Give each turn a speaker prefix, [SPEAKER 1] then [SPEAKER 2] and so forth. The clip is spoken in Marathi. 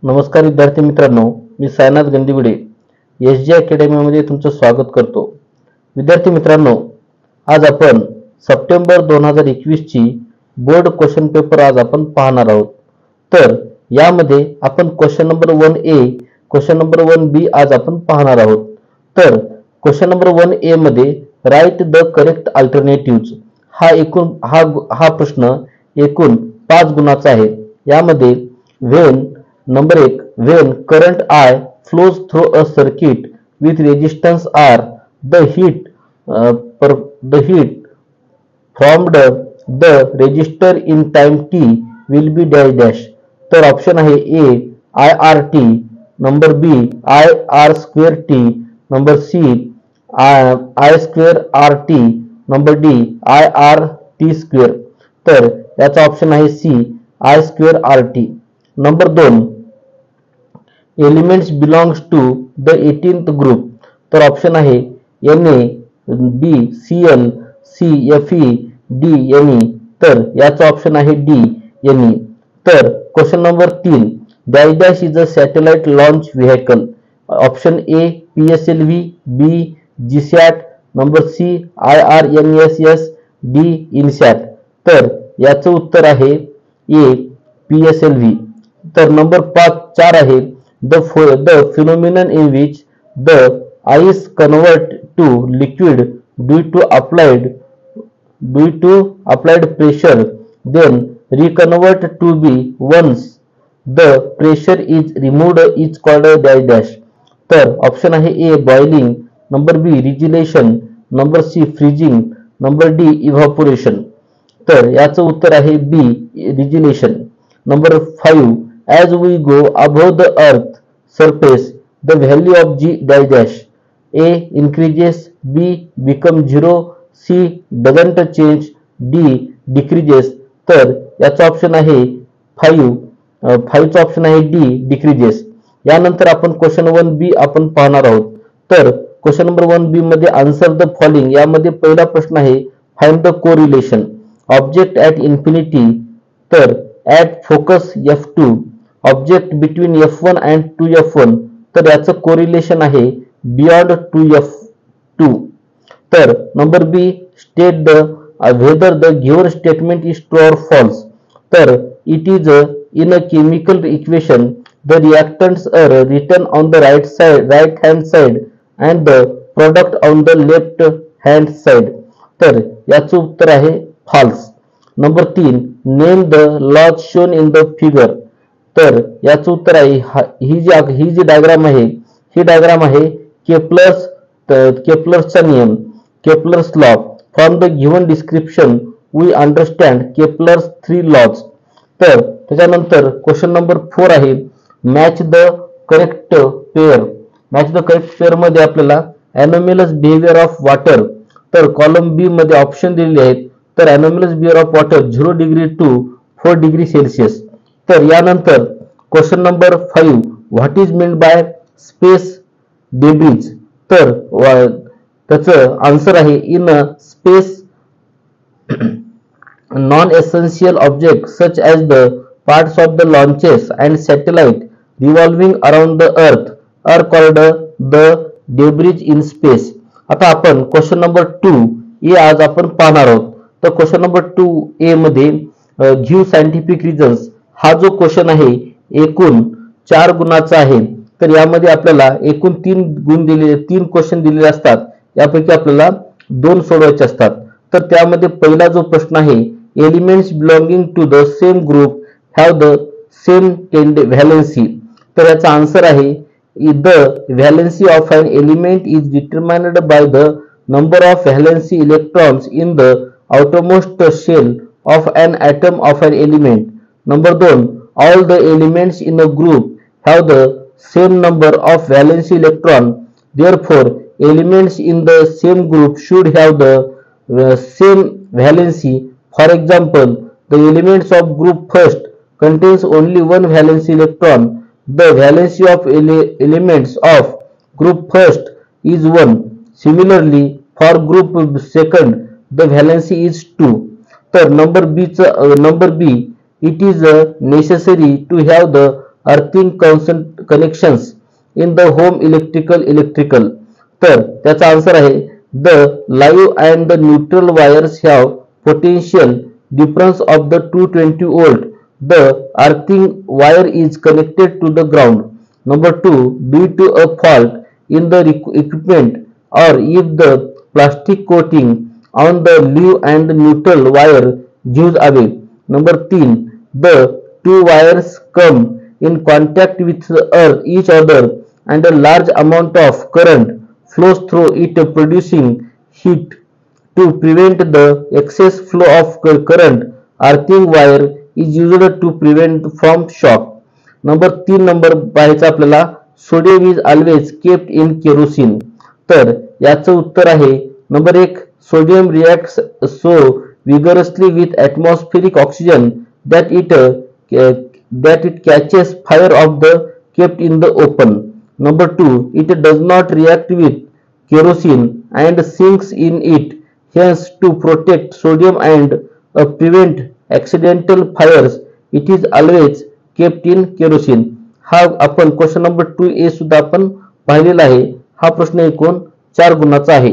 [SPEAKER 1] नमस्कार विद्यार्थी मित्रांनो, मी सायनाथ गंदिवडे एसजी अकॅडमीमध्ये तुमचं स्वागत करतो। विद्यार्थी मित्रांनो, आज आपण सप्टेंबर 2021 ची बोर्ड क्वेश्चन पेपर आज आपण पाहणार आहोत। तर यामध्ये आपण question number 1A, question number 1B आज आपण पाहणार आहोत। तर क्वेश्चन नंबर 1A मध्ये राइट द करेक्ट अल्टरनेटिव्हज हा प्रश्न एकूण 5 गुणाचा आहे। यामध्ये number 1, when current I flows through a circuit with resistance R, the heat formed the resistor in time t will be dash dash। तर ऑप्शन आहे A IRT, number B IR square t, number C I square RT, number D IRT square। तर याचा ऑप्शन आहे C I square RT। Number 2, elements belongs to the 18th ग्रुप। तर ऑप्शन आहे Na, B Cl, C Fe, D Ne। तर याचा ऑप्शन आहे D Ne। तर question number 3, dash dash is a satellite launch vehicle. Option A PSLV, B GSAT, number C IRNSS, D INSAT। तर याचं उत्तर आहे A PSLV। तर नंबर 4 आहे the phenomenon in which the ice convert to liquid due to applied pressure then reconvert to be once the pressure is removed is called a dash dash। तर ऑप्शन आहे A boiling, number B regelation, number C freezing, number D evaporation। तर याचं उत्तर आहे B regelation। Number 5, as we go above the earth surface the value of G dash dash, A increases, B become 0, C doesn't change, D decreases। तर याचा ऑप्शन आहे 5 चा ऑप्शन आहे D decreases। यानंतर आपण क्वेश्चन 1B आपण पाहणार आहोत। तर क्वेश्चन नंबर 1B मध्ये आन्सर द फॉलोइंग यामध्ये पहिला प्रश्न आहे find the correlation object at infinity. तर at focus F2, object between F1 and 2F1। तर याचं कोरिलेशन आहे बियॉन्ड 2F2। तर number B state the whether the given statement is true or false। तर it is in a chemical equation the reactants are written on the right hand side and the product on the left hand side। तर याचं उत्तर आहे false। Number 3, name the laws shown in the figure. तर याचं उत्तर आहे ही जी डायग्राम आहे ही डायग्राम आहे केप्लरचा नियम, Kepler's law. From the given description we understand Kepler's 3 laws. तर त्याच्यानंतर क्वेश्चन नंबर 4 आहे match the correct pair. Match the correct pair मध्ये आपल्याला एनोमलस बिहेवियर ऑफ वॉटर। तर कॉलम बी मध्ये ऑप्शन दिलेले आहेत। तर anomalous behaviour of water 0 degree to 4 degree Celsius. तर यानंतर question number 5, what is meant by space debris. तर त्याचं आन्सर आहे in space non essential object such as the parts of the launches and satellite revolving around the earth are called the debris in space. आता आपण क्वेश्चन नंबर 2A आज आपण पाहणार आहोत। तर क्वेश्चन नंबर 2A मध्ये गिव्ह सायंटिफिक रिझन्स हा जो क्वेश्चन आहे एकूण 4 गुणाचा आहे। तर यामध्ये आपल्याला एकूण 3 क्वेश्चन दिलेले असतात। यापैकी आपल्याला 2 सोडवायचे असतात। तर त्यामध्ये पहिला जो प्रश्न आहे elements belonging to the same group have the same valency. तर याचा आन्सर आहे the valency of an element is determined by the number of valency electrons in the outermost shell of an atom of an element। Number 2, all the elements in a group have the same number of valence electron, therefore elements in the same group should have the same valency। For example, the elements of group first contains only one valence electron, the valency of elements of group first is 1। Similarly, for group second the valency is 2। तर number B, it is necessary to have the earthing connections in the home electrical. तर त्याचा आन्सर आहे the live and the neutral wires have potential difference of the 220 volt. The earthing wire is connected to the ground. Number 2, due to a fault in the equipment or if the plastic coating on the live and neutral wire gives away. Number 3, the two wires come in contact with each other and a large amount of current flows through it producing heat. To prevent the excess flow of current, earthing wire is used to prevent from shock. Number 3 number पाहायचा आपल्याला sodium is always kept in kerosene. तर याचं उत्तर आहे number 1, sodium reacts so vigorously with atmospheric oxygen that it catches fire of the kept in the open. Number 2, it does not react with kerosene and sinks in it. Hence, to protect sodium and prevent accidental fires, it is always kept in kerosene. हा आपण क्वेश्चन नंबर 2A सुद्धा आपण पाहिलेला आहे. हा प्रश्न एकूण 4 गुणाचा आहे.